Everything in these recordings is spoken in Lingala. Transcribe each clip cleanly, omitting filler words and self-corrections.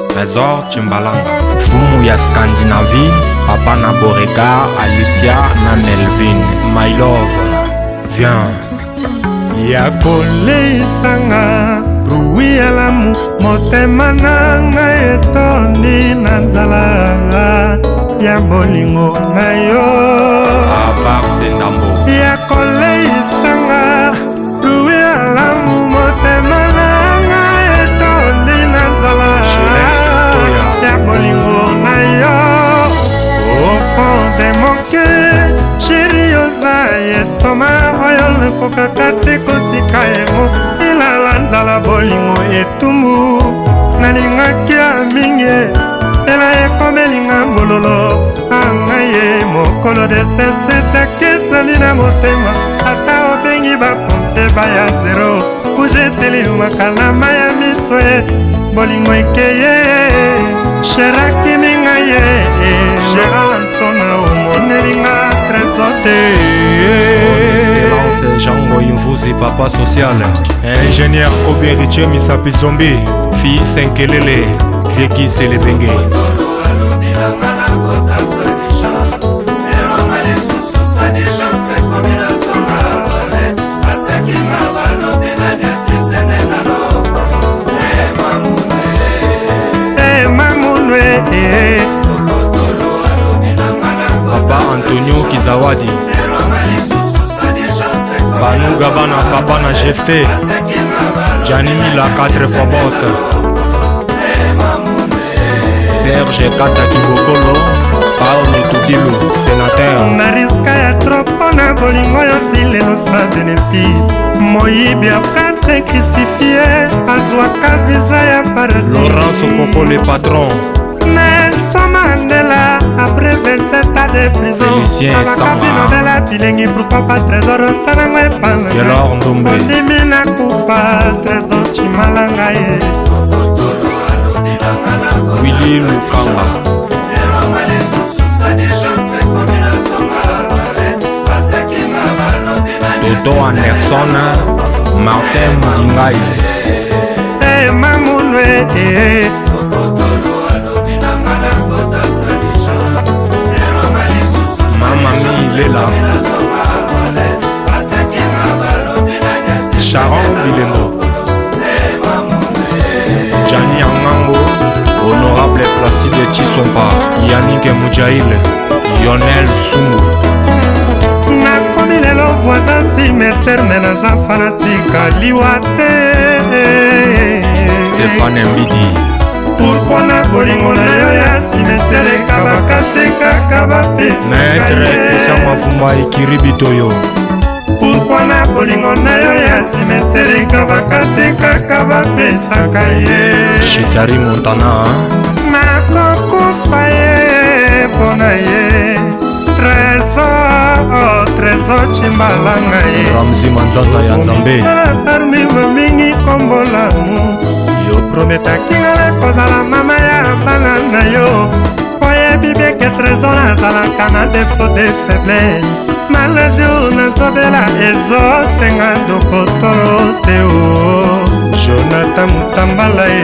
Trésor Chimbalanga, fumu ya Scandinavie, Papa na Borega, Alicia na Melvin. My love, viens. Ya koleisanga ruwi ya lamu, motema nanga etondi na nzala ya bolingo na yo. Abar Sendambo. Ya koleisanga ruwi ya lamu, motema nanga etondi na nzala ya bolingo na yo. Au fond de mon cœur, chérie oza estoma oyo lekokaka te kotika yango ilala nzala bolingo etumbu nalingaki ya mingi ela ekomelinga ngololo angaye mokolo de sesetiaki esali na motema ata obengi bakompe baya zero kujeteli lumaka na ya miso ye bolingo ekeye sheraki minga ye gerantona omonelinga tresote. Excellence Jango Imvuzi, papa social. Ingénieur Oberiche Misapi Zombi, Fille Senkelele, Fieki Selebenge. Papa Antonio Kizawadi, Banuga Bana Papa na Jefte, Janimi la 4 fois boss, Serge Kata Kibokolo, Paolo Tudilo, sénateur. Nariska ya tropo na bolingo yo tilelo sa bénéfice moyibi après crucifié azwaka visa ya paradis. Laurent Sokoko le patron, Nelson Mandela après 27 ans de prison. Félicien Sama, Nobela bilengi pourquoi pas trésor osanango epanga Yelor Ndombe, ondimi na kufa trésor Chimalanga ye Willy Lukanga, Toto Anderson, Martin Moulingai, Mamunwe Mama Mi Lela, Sharon Bilengo, Gianni Angango, Honorable Placide Chisomba, Yannick Moujaïl, Lionel Sumu, nakomi lelo voisin cimetière me naza fanatika liwa te Stéphane Mbidi, pourkoi na bolingo na yo ya cimetière ekabaka te kaka bapesa Maître Issa Mafumba Ikiribitoyo, pourkoi na bolingo na yo ya cimetière ekabaka te kaka bapesaka ye Chitari Montana, nakokufa ye mpona ye trésor Chimbalanga ye Ramzi Manzanza ya Nzambe, parmi mingi kombolamu yo prometaki nga kozala mama ya bana na yo oyebi bieke trésor azalaka na defo de faiblesse maladi o nazobela ezosenga dokotolo te o Jonathan Mutambala ye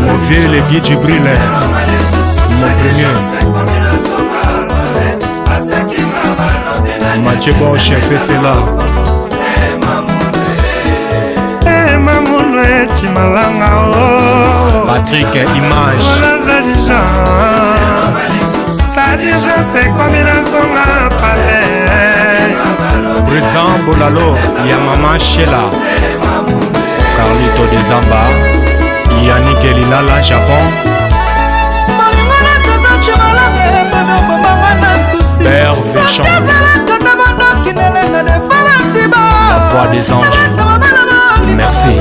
mon vieux le Guy Djibril, mon premier, Mathieu Bosch, Fessela, Mamunwe Chimalanga o Patrick Image, Sadija c'est comme une songa pareil Président Bolalo, Yamama Shela, Carlito de Zamba, Yannick Elinala, Japon, Père Véchon, la voix des anges, merci.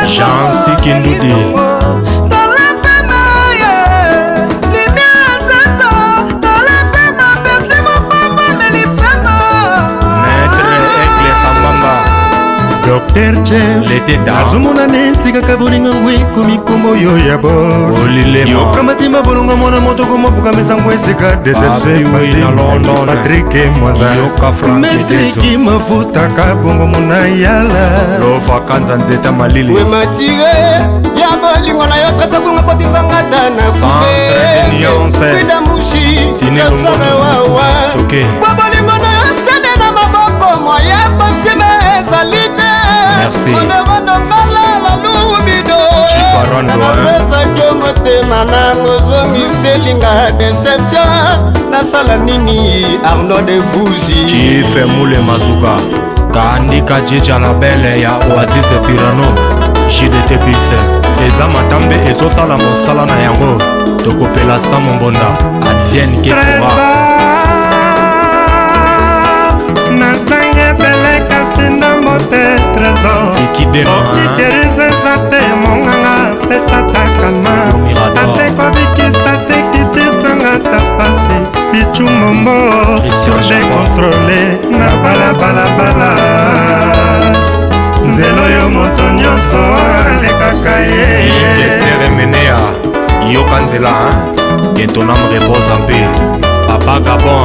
Jean Sikindoudi, Dr. James l'été d'art, azomona nensikaka bolinga ngwe komi kombo yo ya bor Olilema, yokamata Fatima bolonga mwana moto komafuka misango esika Papi na London Patrick Mwanza Yoka Metriki mafuta kabongo muna yala Lofa kanza nzeta malili we matire ya bolingo na yo kasakunga kotisanga tana Centre mushi Tine kasana wawa Ok kwa bolingo na yo sene na maboko moya kosime ezalite Merci Onerondo mbala la lubido Chiparando Anapesa kyo motema nango zongiselinga deception Nasala nini Arnaud de Vouzi Chife Moule Mazuka Kaandika Jija la belle ya Oasis Pirano JDT Pise Eza matambe ezosala mosala na yango Tokopela Samo Mbonda Advienne Kekora Nasange beleka sinda mote trésor Soki kerise zate monganga pesa takama Ateko bikisa te kitisanga tapasi Pichu mombo Dekontrole na bala Nzelo yo moto nyonso alekaka ye Kestere Menea Yoka Nzela Que ton âme repose en paix Papa Gabon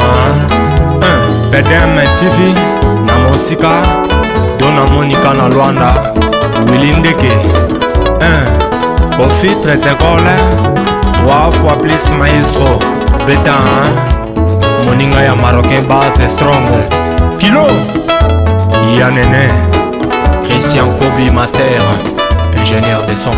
Pedem TV Na Mosika Dona Monica na Luanda Willy Ndeke Kofi Tresekole 3 fois plus maestro Beta Moninga ya Marocain Bass Strong Kilo Yanene Christian Kobi Master Ingénieur de son